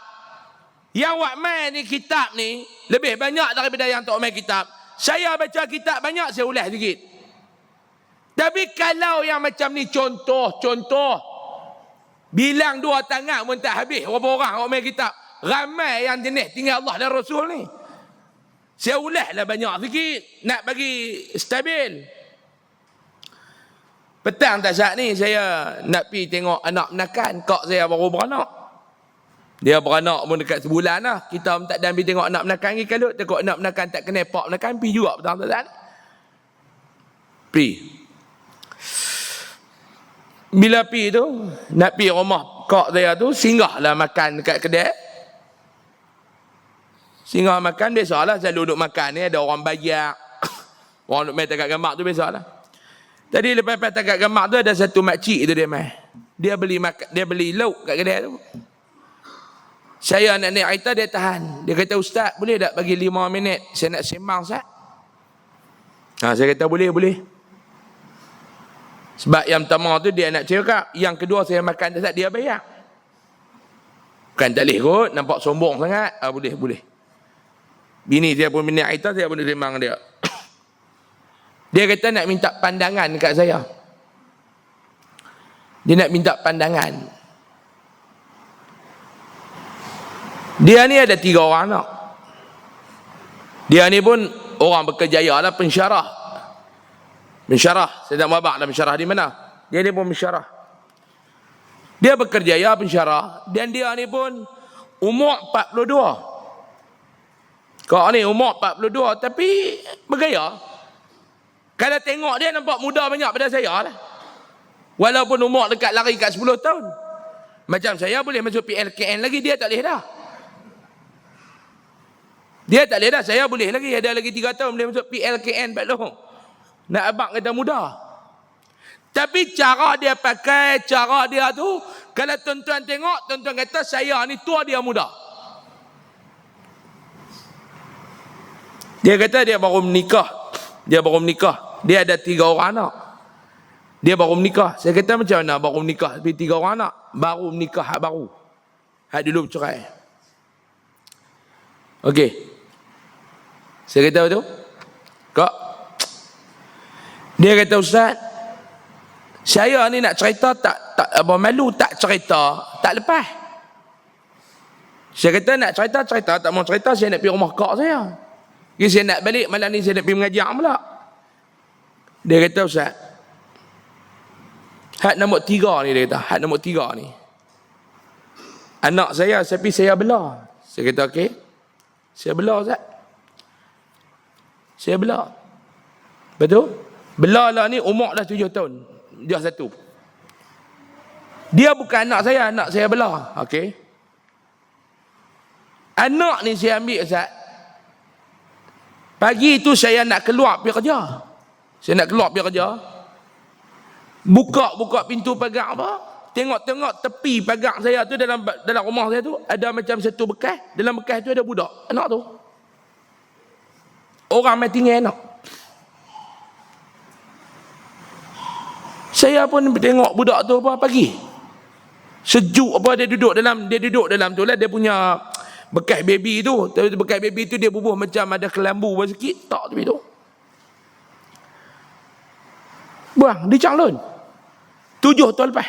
A: yang wak main ni kitab ni lebih banyak daripada yang tak main kitab. Saya baca kitab banyak, saya ulas sikit. Tapi kalau yang macam ni contoh, bilang 2 tangan pun tak habis berapa orang orang main kitab. Ramai yang jenis tinggal Allah dan Rasul ni. Saya ulaslah banyak sikit nak bagi stabil. Petang tak saat ni saya nak pergi tengok anak menakan. Kak saya baru beranak. Dia beranak pun dekat sebulan lah. Kita pun tak dan pergi tengok anak menakan ni. Kalau tengok anak menakan tak kena pak menakan, pergi juga petang tak saat ni. Pergi. Bila pi tu, nak pi rumah kak saya tu, singgahlah makan dekat kedai. Singgah makan, biasalah selalu duduk makan ni, ada orang bayar. Orang duduk main takat gamak tu biasalah. Tadi lepas takat gamak tu, ada satu makcik tu dia main. Dia beli lauk kat kedai tu. Saya nak naik kereta, dia tahan. Dia kata, Ustaz, boleh tak bagi 5 minit? Saya nak sembang, Ustaz. Saya kata, boleh. Sebab yang pertama tu dia nak cakap, yang kedua saya makan tak dia bayar. Bukan tak boleh kot, nampak sombong sangat. Boleh. Bini dia pun minat kita, saya pun sembang dia. Dia kata nak minta pandangan kat saya. Dia nak minta pandangan. Dia ni ada 3 orang anak. Dia ni pun orang berkejaya lah, pensyarah. Pensyarah, saya tak mabak lah pensyarah di mana. Dia ni pun pensyarah. Dia berkerjaya pensyarah. Dan dia ni pun umur 42. Kau ni umur 42 tapi bergaya. Kalau tengok dia nampak muda banyak pada saya lah. Walaupun umur dekat lari kat 10 tahun. Macam saya boleh masuk PLKN lagi, dia tak boleh dah. Dia tak boleh dah, saya boleh lagi. Ada lagi 3 tahun boleh masuk PLKN Pak Long. Nak abang kata muda. Tapi cara dia pakai, cara dia tu, kalau tuan-tuan tengok, tuan-tuan kata saya ni tua, dia muda. Dia kata dia baru menikah. Dia ada 3 orang anak. Dia baru menikah. Saya kata macam mana baru menikah tapi 3 orang anak? Baru menikah hak baru. Hak dulu bercerai. Okey. Saya kata betul? Kak. Dia kata, Ustaz, saya ni nak cerita tak malu, tak cerita tak lepas. Saya kata nak cerita, tak mau cerita, saya nak pergi rumah kak saya. Jadi saya nak balik malam ni, saya nak pergi mengajar pula. Dia kata, Ustaz, had nombor 3 ni, dia kata, had nombor 3 ni, anak saya, tapi saya bela. Saya kata, okey, saya bela, Ustaz. Saya bela. Betul? Bela lah ni umur dah 7 tahun. Dia satu. Dia bukan anak saya bela. Okey. Anak ni saya ambil, Ustaz. Pagi tu saya nak keluar pergi kerja. Saya nak keluar pergi kerja. Buka pintu pagar apa? Tengok tepi pagar saya tu, dalam rumah saya tu ada macam satu bekas. Dalam bekas tu ada budak, anak tu. Orang main tinggal anak. Saya pun tengok budak tu apa pagi. Sejuk apa, dia duduk dalam tu lah, dia punya bekas baby tu. Bekas baby tu dia bubuh macam ada kelambu sikit, tak tepi tu. Buang di Changlun. 7 tahun lepas.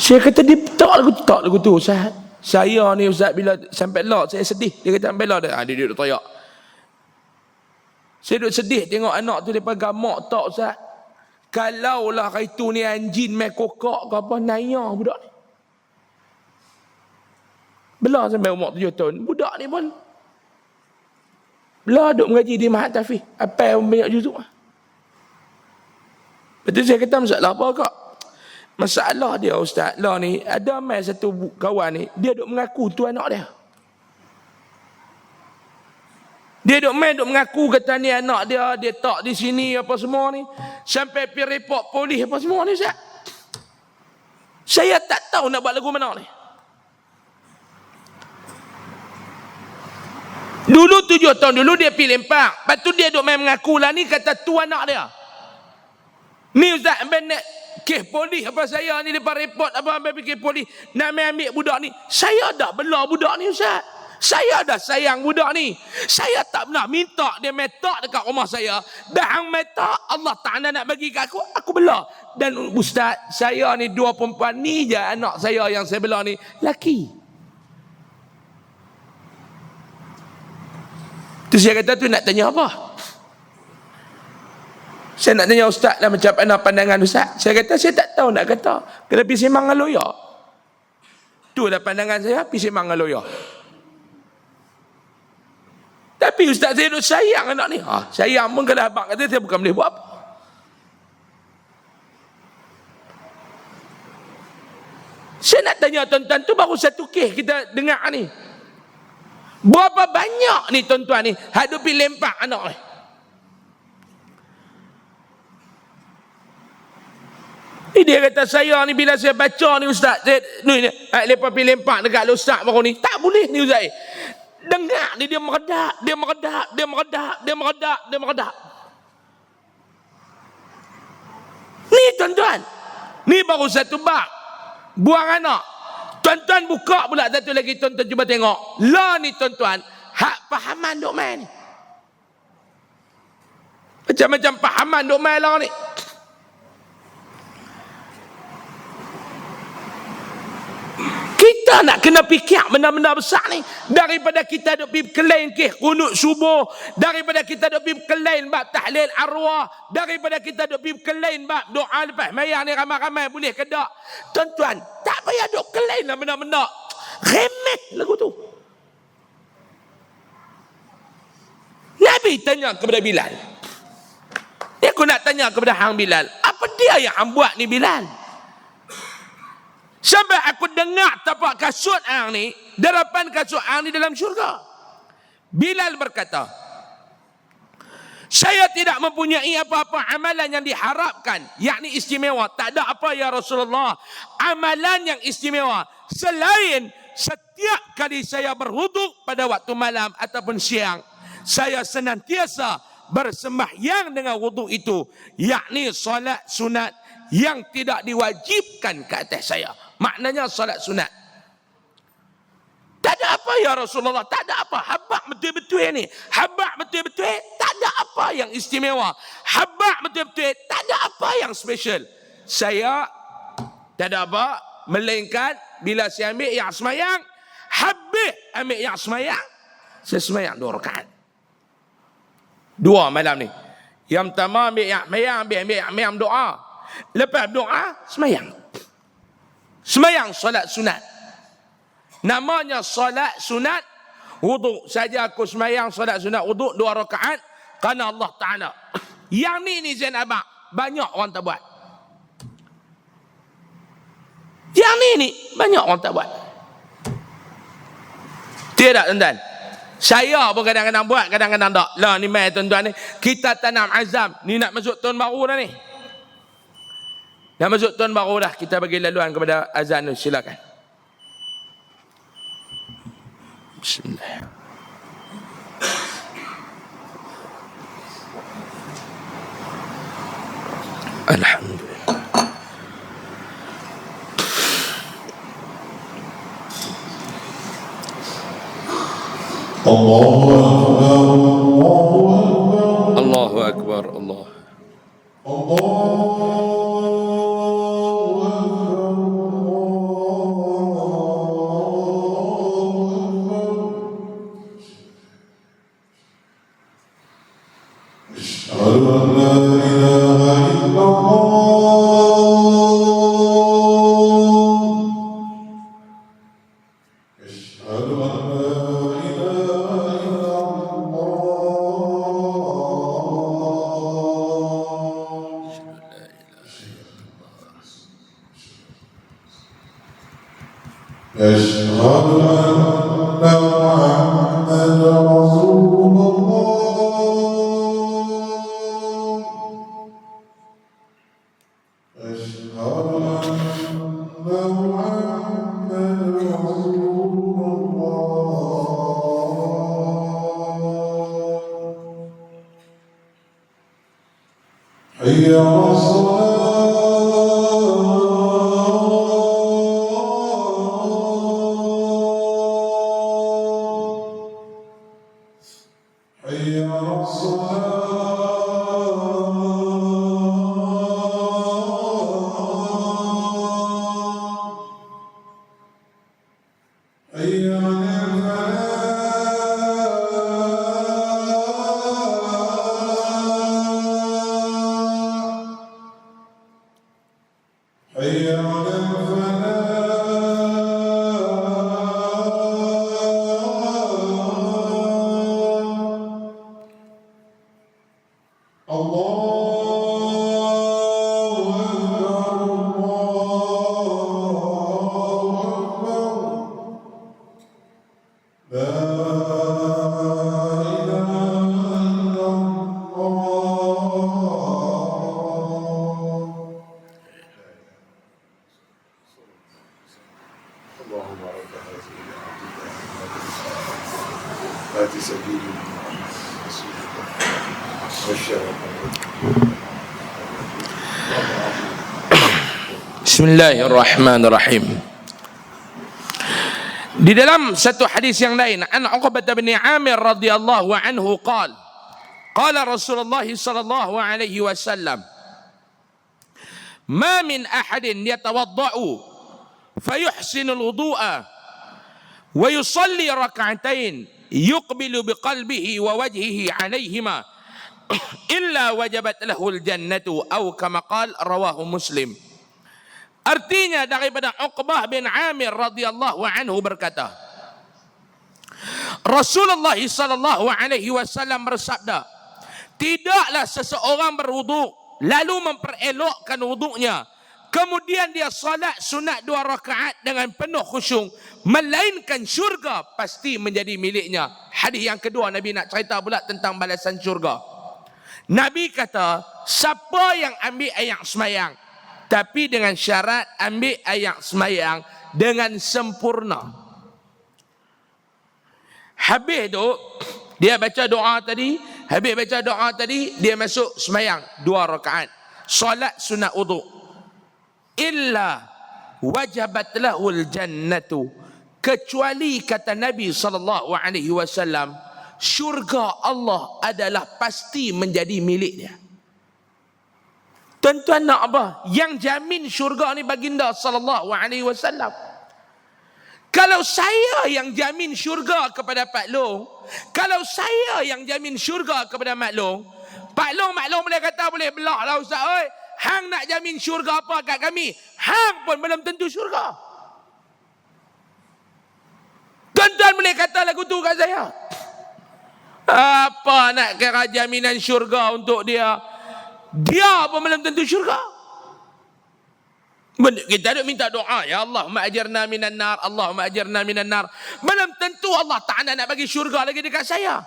A: Saya kata dia tak lagu tu, Ustaz. Saya ni, Ustaz, bila sampai lot saya sedih. Dia kata sampai lot dah. Dia duduk toyak. Saya duduk sedih tengok anak tu depa gamak tak, Ustaz. Kalaulah itu ni anjing main kokok ke apa, naya budak ni. Belah sampai umur 7 tahun. Budak ni pun belah duk mengaji di Mahat Tafiz. Apa yang banyak juzuk. Betul, saya kata masalah apa kak? Masalah dia, Ustaz, lah ni ada mai satu kawan ni, dia duk mengaku tu anak dia. Dia duk mengaku kata ni anak dia tak di sini apa semua ni. Sampai pergi report polis apa semua ni, Ustaz. Saya tak tahu nak buat lagu mana ni. Dulu 7 tahun dulu dia pergi lempak. Lepas tu dia duk main mengaku lah ni kata tu anak dia. Ni, Ustaz, nak kes polis apa saya ni, depan report apa ambil kes polis nak main ambil budak ni. Saya dah bela budak ni, Ustaz. Saya dah sayang budak ni. Saya tak pernah minta dia metak dekat rumah saya. Dah hang metak, Allah Ta'ala nak bagi kat aku bela. Dan Ustaz, saya ni 2 perempuan, ni je anak saya yang saya bela ni, laki. Tu saya kata tu nak tanya apa? Saya nak tanya Ustaz lah macam mana pandangan Ustaz. Saya kata saya tak tahu nak kata. Kena pergi sembang dengan lawyer. Tu lah pandangan saya, pergi sembang dengan lawyer. Tapi Ustaz saya duk sayang anak ni. Sayang pun kalau abang kata saya bukan boleh buat apa. Saya nak tanya tuan-tuan, tu baru satu kes kita dengar ni. Berapa banyak ni tuan-tuan ni hadapi lempak anak ni. Dia kata saya ni bila saya baca ni ustaz, ni lepas pergi lempak dekat ustaz baru ni, tak boleh ni ustaz. Dengar ni dia meredak, dia meredak, dia meredak, dia meredak, dia meredak. Ni tuan-tuan, ni baru satu bab. Buang anak. Tuan-tuan buka pula satu lagi, tuan-tuan cuba tengok. Lah ni tuan-tuan, hak pahaman duk main ni. Macam-macam pahaman duk main lah ni. Kita nak kena fikir benda-benda besar ni. Daripada kita duk pergi kelain ke kunut subuh, daripada kita duk pergi kelain bab tahlil arwah, daripada kita duk pergi kelain bab doa lepas mayang ni ramai-ramai boleh ke tak? Tuan-tuan, tak payah duk kelain lah benda-benda remeh lagu tu. Nabi tanya kepada Bilal. Ni aku nak tanya kepada hang Bilal, apa dia yang hang buat ni Bilal? Sebab aku dengar tapak kasut hang ni, darapan kasut hang ni dalam syurga. Bilal berkata, saya tidak mempunyai apa-apa amalan yang diharapkan, yakni istimewa. Tak ada apa ya Rasulullah amalan yang istimewa selain setiap kali saya berwuduk pada waktu malam ataupun siang, saya senantiasa bersembahyang dengan wuduk itu, yakni solat sunat yang tidak diwajibkan ke atas saya. Maknanya solat sunat. Tak ada apa ya Rasulullah, tak ada apa. Habaq betul-betul ni. Habaq betul-betul, tak ada apa yang istimewa. Habaq betul-betul, tak ada apa yang special. Saya tak ada apa, melainkan bila saya ambil yang semayang, habis ambil yang semayang, saya semayang 2 rakaat. 2 malam ni. Yang pertama ambil yang semayang, ambil doa. Lepas doa, semayang. Semayang solat sunat. Namanya solat sunat wuduk. Saja aku semayang solat sunat wuduk 2 rakaat kerana Allah Ta'ala. Yang ni Zain Abang, banyak orang tak buat. Yang ni banyak orang tak buat. Tidak tuan-tuan. Saya pun kadang-kadang buat, kadang-kadang tak. Lah ni mai tuan-tuan ni, kita tanam azam. Ni nak masuk tahun baru dah ni. Dah masuk tahun baru dah, kita bagi laluan kepada azan tu, silakan. Bismillah. Alhamdulillah. Allahu Akbar. Allah. Bismillahirrahmanirrahim. Di dalam satu hadis yang lain, an Uqbah bin Amir radhiyallahu anhu qala Rasulullah sallallahu alaihi wasallam, ma min ahadin yatawadda'u fayuhsinu al-wudu'a wa yusalli rak'atain yuqbilu biqalbihi wa wajhihi 'alayhima illa wajabat lahu al-jannatu aw kama qala rawahu Muslim. Artinya daripada Uqbah bin Amir radhiyallahu anhu berkata, Rasulullah sallallahu alaihi wasallam bersabda, tidaklah seseorang berwuduk lalu memperelokkan wuduknya, kemudian dia salat sunat 2 rakaat dengan penuh khusyuk, melainkan syurga pasti menjadi miliknya. Hadis yang kedua, Nabi nak cerita pula tentang balasan syurga. Nabi kata, siapa yang ambil ayat semayang, tapi dengan syarat ambil ayat semayang dengan sempurna. Habis tu dia baca doa tadi, dia masuk semayang 2 rakaat, solat sunat wudu. Illa wajabat lahul jannatu, kecuali kata Nabi sallallahu alaihi wasallam, syurga Allah adalah pasti menjadi miliknya. Tuan-tuan nak apa? Yang jamin syurga ni baginda sallallahu alaihi wasallam. Kalau saya yang jamin syurga kepada Pak Long, kalau saya yang jamin syurga kepada Mak Long, Pak Long, Mak Long boleh kata boleh belak lah Ustaz, oi, hang nak jamin syurga apa kat kami? Hang pun belum tentu syurga. Tuan-tuan boleh kata lagu tu kat saya. Apa nak kira jaminan syurga untuk dia? Dia pun belum tentu syurga. Kita duk minta doa, ya Allahumma ajirna minan nar, Allahumma ajirna minan nar. Belum tentu Allah Ta'ala nak bagi syurga lagi dekat saya.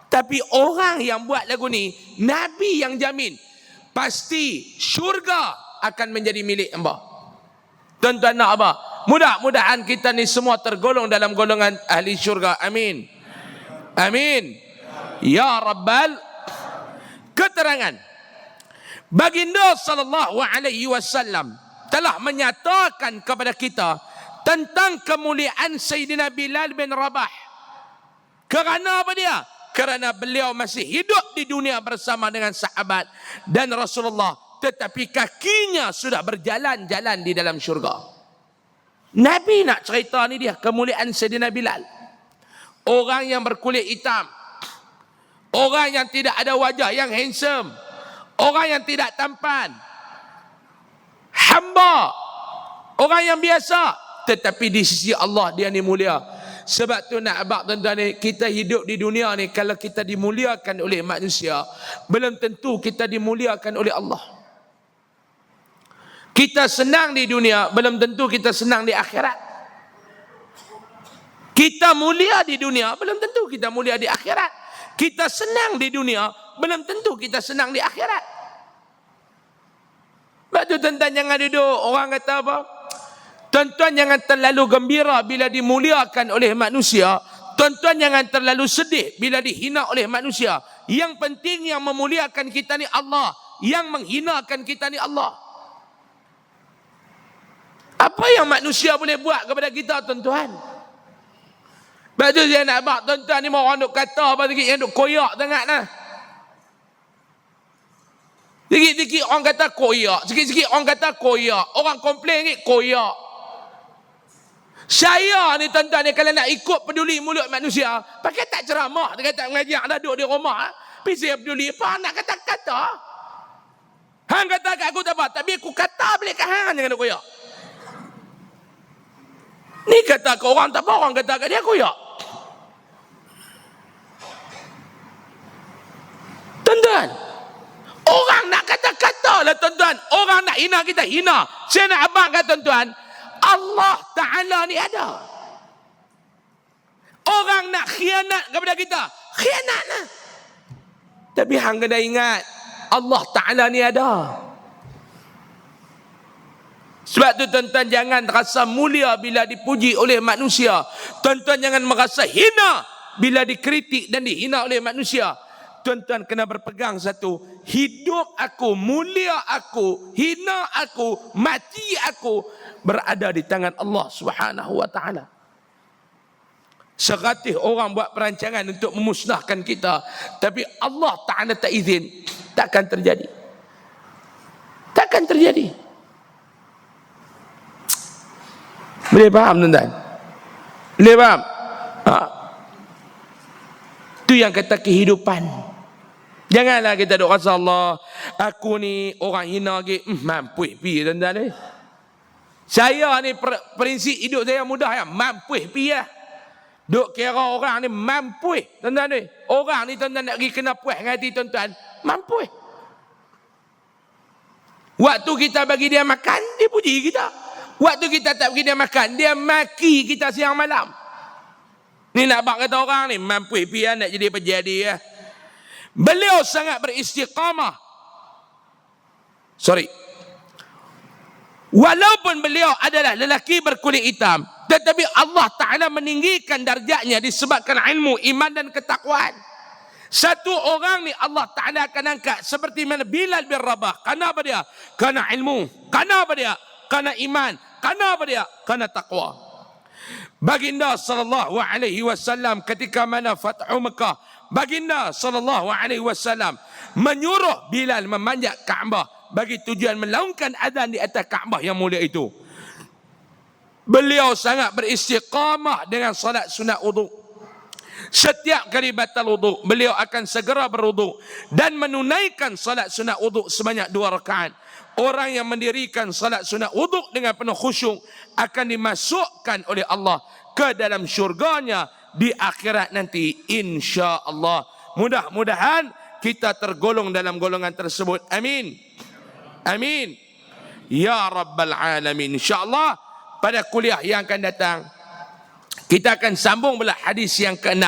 A: Tapi orang yang buat lagu ni, Nabi yang jamin pasti syurga akan menjadi milik hamba. Tuan-tuan nak apa? Mudah-mudahan kita ni semua tergolong dalam golongan ahli syurga. Amin. Amin. Ya Rabbal. Keterangan baginda sallallahu alaihi wasallam telah menyatakan kepada kita tentang kemuliaan Sayyidina Bilal bin Rabah. Kerana apa dia? Kerana beliau masih hidup di dunia bersama dengan sahabat dan Rasulullah, tetapi kakinya sudah berjalan-jalan di dalam syurga. Nabi nak cerita ni dia, kemuliaan Sayyidina Bilal. Orang yang berkulit hitam, orang yang tidak ada wajah yang handsome, orang yang tidak tampan, hamba, orang yang biasa, tetapi di sisi Allah dia ni mulia. Sebab tu nak abang tuan-tuan ni, kita hidup di dunia ni, kalau kita dimuliakan oleh manusia, belum tentu kita dimuliakan oleh Allah. Kita senang di dunia, belum tentu kita senang di akhirat. Kita mulia di dunia, belum tentu kita mulia di akhirat. Kita senang di dunia, belum tentu kita senang di akhirat. Sebab tu tuan-tuan jangan duduk, orang kata apa? Tuan-tuan jangan terlalu gembira bila dimuliakan oleh manusia. Tuan-tuan jangan terlalu sedih bila dihina oleh manusia. Yang penting yang memuliakan kita ni Allah, yang menghinakan kita ni Allah. Apa yang manusia boleh buat kepada kita, tuan-tuan? Sebab tu saya nak abang tuan-tuan ni, orang duk kata apa sikit yang duk koyak sangat lah. Sikit-sikit orang kata koyak, sikit-sikit orang kata koyak. Orang komplain ni koyak. Saya ni tuan-tuan ni, kalau nak ikut peduli mulut manusia, pakai tak ceramah, dia kata mengajar dah duduk di rumah. Tapi saya peduli apa nak kata-kata. Hang kata kat aku tak apa, tapi aku kata balik kat hang jangan duk koyak. Ni kata ke orang tak apa, orang kata kat dia koyak. Tuan-tuan, orang nak kata-kata lah tuan-tuan. Orang nak hina kita, hina. Saya nak abang kat tuan-tuan, Allah Ta'ala ni ada. Orang nak khianat kepada kita, khianat lah. Tapi hang kena ingat, Allah Ta'ala ni ada. Sebab tu tuan-tuan jangan rasa mulia bila dipuji oleh manusia. Tuan-tuan jangan merasa hina bila dikritik dan dihina oleh manusia. tuan-tuan kena berpegang satu, hidup aku, mulia aku, hina aku, mati aku berada di tangan Allah Subhanahu wa taala. Seratih orang buat perancangan untuk memusnahkan kita, tapi Allah Taala tak izin, takkan terjadi. Takkan terjadi. Boleh faham tuan-tuan? Boleh faham? Itu yang kata kehidupan. Janganlah kita duk rasa Allah, aku ni orang hina lagi, mampu pi tuan-tuan ni. Saya ni prinsip hidup saya mudah ya, mampu pi lah. Duk kira orang ni mampu, tuan-tuan ni. Orang ni tuan-tuan nak pergi kena puas dengan hati tuan-tuan, mampu. Waktu kita bagi dia makan, dia puji kita. Waktu kita tak bagi dia makan, dia maki kita siang malam. Ni nak bak kata orang ni mampu pia nak jadi penjadi ya. Beliau sangat beristiqamah. Walaupun beliau adalah lelaki berkulit hitam, tetapi Allah Ta'ala meninggikan darjatnya disebabkan ilmu, iman dan ketakwaan. Satu orang ni Allah Ta'ala akan angkat seperti mana Bilal bin Rabah. Kenapa dia? Karena ilmu. Kenapa dia? Karena iman. Kenapa dia? Karena takwa. Baginda sallallahu alaihi wasallam ketika mana Fathu Mekah, baginda sallallahu alaihi wasallam menyuruh Bilal memanjat Kaabah bagi tujuan melaungkan azan di atas Kaabah yang mulia itu. Beliau sangat beristiqamah dengan salat sunat wudu. Setiap kali batal wudu, beliau akan segera berwudu dan menunaikan salat sunat wudu sebanyak 2 rakaat. Orang yang mendirikan salat sunat wudu dengan penuh khusyuk akan dimasukkan oleh Allah ke dalam syurganya di akhirat nanti, insya-Allah. Mudah-mudahan kita tergolong dalam golongan tersebut. Amin. Amin. Ya Rabbal Alamin. InsyaAllah pada kuliah yang akan datang kita akan sambung pula hadis yang ke-6,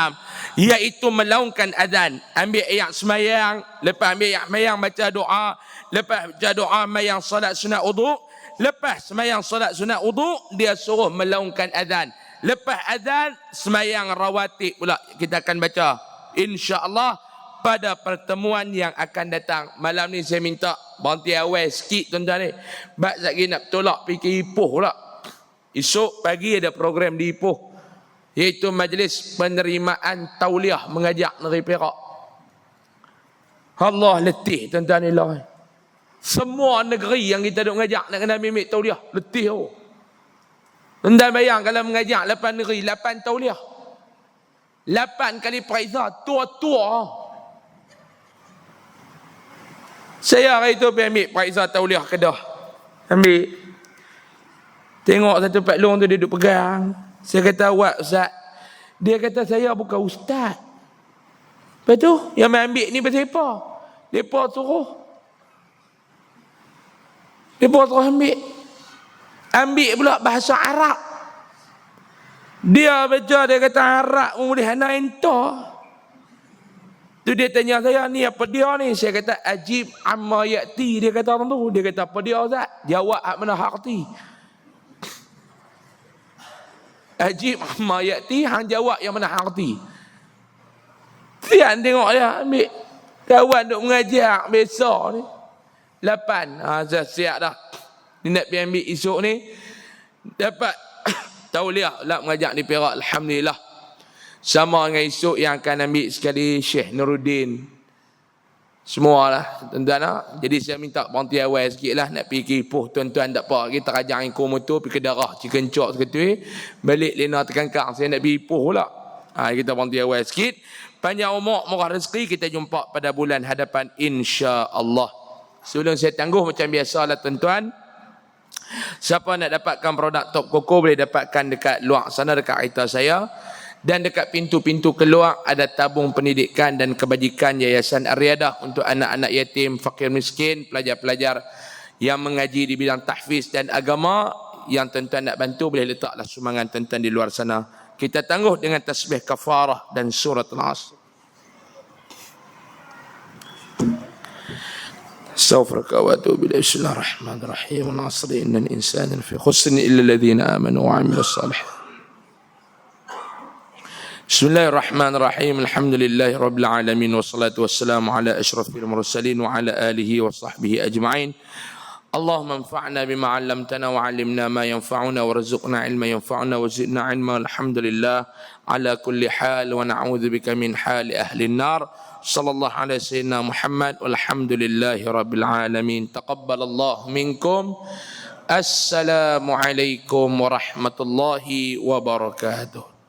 A: iaitu melaungkan azan. Ambil ayat semayang, lepas ambil ayat semayang baca doa, lepas baca doa semayang solat sunat wudu, lepas semayang solat sunat wudu dia suruh melaungkan azan. Lepas azan semayang rawatib pula kita akan baca, insya-Allah pada pertemuan yang akan datang. Malam ni saya minta berhenti awal sikit tuan-tuan ni. Sebab lagi nak tolak fikir Ipoh pula. Esok pagi ada program di Ipoh, iaitu majlis penerimaan tauliah mengajak negeri Perak. Allah letih tuan-tuan ni lah. Semua negeri yang kita duk mengajak nak kena ambil tauliah, letih oh. Tuan-tuan bayang kalau mengajak 8 negeri, 8 tauliah, 8 kali praizah, tua-tua. Saya hari tu pergi ambil praizah tauliah Kedah. Ambil. Tengok satu Pak Long tu dia duduk pegang. Saya kata, awak Ustaz. Dia kata, saya bukan Ustaz. Lepas tu, yang ambil ni pasal apa? Mereka suruh. Mereka suruh ambil. Ambil pula bahasa Arab. Dia baca, dia kata Arab boleh hana entah. Tu dia tanya saya, ni apa dia ni? Saya kata, ajib amma ya'ti. Dia kata orang tu. Dia kata, apa dia Ustaz? Jawab hak mana hakti. Ajib amma ya'ti, hang jawab yang mana hakti. Tian tengok dia ambil. Kawan duk mengajar besok ni. 8. Saya siap dah. Ni nak pergi ambil esok ni. Dapat tauliah lah mengajak di Perak. Alhamdulillah. Sama dengan esok yang akan ambil sekali Syekh Nuruddin. Semualah tuan-tuan lah. Jadi saya minta berhenti awal sikit lah. Nak pergi ke Ipoh tuan-tuan tak apa. Kita rajang ikut motor pergi ke darah Chicken Chop seketul. Balik Lena Tekangkang. Saya nak pergi Ipoh pula. Kita berhenti awal sikit. Panjang umur, murah rezeki. Kita jumpa pada bulan hadapan insya-Allah. Sebelum saya tangguh macam biasalah tuan-tuan. Siapa nak dapatkan produk Top Coco boleh dapatkan dekat luar sana dekat kereta saya. Dan dekat pintu-pintu keluar ada tabung pendidikan dan kebajikan Yayasan Ar-Riyadah untuk anak-anak yatim, fakir miskin, pelajar-pelajar yang mengaji di bidang tahfiz dan agama. Yang tuan-tuan nak bantu boleh letaklah sumbangan tuan-tuan di luar sana. Kita tangguh dengan tasbih kafarah dan surat Al-Asr. Astaghfiruka wa atubu ilaik. Bismillahirrahmanirrahim. Al-'asri innal insana lafi khusr illa alladhina amanu wa 'amilus salihat. Bismillahirrahmanirrahim. Alhamdulillahi rabbil alamin wassalatu wassalamu ala asyrafil mursalin wa ala alihi wa sahbihi ajma'in. Allahumma anfa'na bima 'allamtana wa 'allimna ma yanfa'una warzuqna 'ilman yanfa'una wa zidna 'ilma. Alhamdulillah ala kulli hal wa na'udzu bika min hali ahli an-nar. Sallallahu alaihi sayyidina Muhammad walhamdulillahi rabbil alamin. Taqabbalallahu minkum. Assalamualaikum warahmatullahi wabarakatuh.